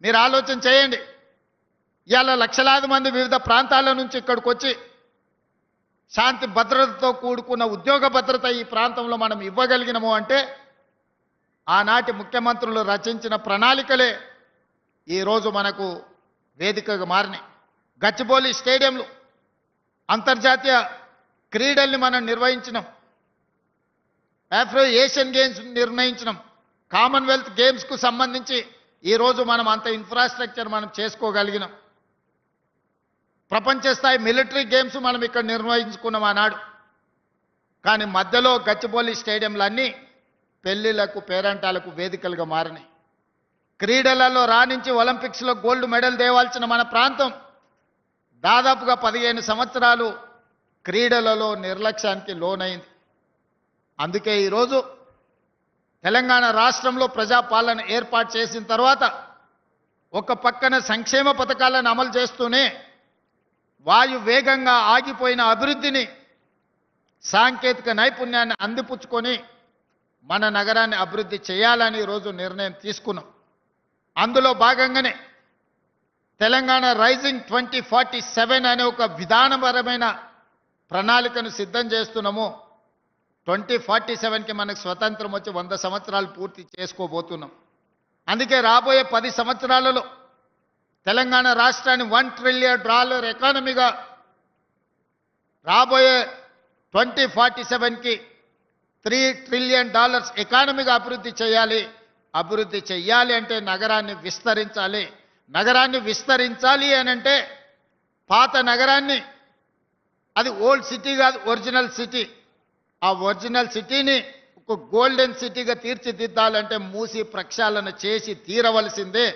మీరు ఆలోచన చేయండి. ఇవాళ లక్షలాది మంది వివిధ ప్రాంతాల నుంచి ఇక్కడికి వచ్చి శాంతి భద్రతతో కూడుకున్న ఉద్యోగ భద్రత ఈ ప్రాంతంలో మనం ఇవ్వగలిగినము అంటే ఆనాటి ముఖ్యమంత్రులు రచించిన ప్రణాళికలే ఈరోజు మనకు వేదికగా మారినాయి. గచ్చిబౌలి స్టేడియంలో అంతర్జాతీయ క్రీడల్ని మనం నిర్వహించినాం. ఆఫ్రో ఏషియన్ గేమ్స్ నిర్ణయించినాం. కామన్వెల్త్ గేమ్స్కు సంబంధించి ఈరోజు మనం అంత ఇన్ఫ్రాస్ట్రక్చర్ మనం చేసుకోగలిగినాం. ప్రపంచ స్థాయి మిలిటరీ గేమ్స్ మనం ఇక్కడ నిర్వహించుకున్నాం ఆనాడు. కానీ మధ్యలో గచ్చిబౌలి స్టేడియంలన్నీ పెళ్లిళ్లకు పేరంటాలకు వేదికలుగా మారినాయి. క్రీడలలో రాణించి ఒలింపిక్స్లో గోల్డ్ మెడల్ తేవాల్సిన మన ప్రాంతం దాదాపుగా 15 సంవత్సరాలు క్రీడలలో నిర్లక్ష్యానికి లోనైంది. అందుకే ఈరోజు తెలంగాణ రాష్ట్రంలో ప్రజాపాలన ఏర్పాటు చేసిన తర్వాత ఒక పక్కన సంక్షేమ పథకాలను అమలు చేస్తూనే వాయు వేగంగా ఆగిపోయిన అభివృద్ధిని సాంకేతిక నైపుణ్యాన్ని అందిపుచ్చుకొని మన నగరాన్ని అభివృద్ధి చేయాలని ఈరోజు నిర్ణయం తీసుకున్నాం. అందులో భాగంగానే తెలంగాణ రైజింగ్ 2047 అనే ఒక విధానపరమైన ప్రణాళికను సిద్ధం చేస్తున్నాము. 2047కి మనకు స్వతంత్రం వచ్చి 100 సంవత్సరాలు పూర్తి చేసుకోబోతున్నాం. అందుకే రాబోయే 10 సంవత్సరాలలో తెలంగాణ రాష్ట్రాన్ని $1 ట్రిలియన్ ఎకానమీగా రాబోయే 2047కి $3 ట్రిలియన్ ఎకానమీగా అభివృద్ధి చేయాలి. అభివృద్ధి చెయ్యాలి అంటే నగరాన్ని విస్తరించాలి. నగరాన్ని విస్తరించాలి అని అంటే పాత నగరాన్ని, అది ఓల్డ్ సిటీ కాదు, ఒరిజినల్ సిటీ, ఆ ఒరిజినల్ సిటీని ఒక గోల్డెన్ సిటీగా తీర్చిదిద్దాలంటే మూసి ప్రక్షాళన చేసి తీరవలసిందే.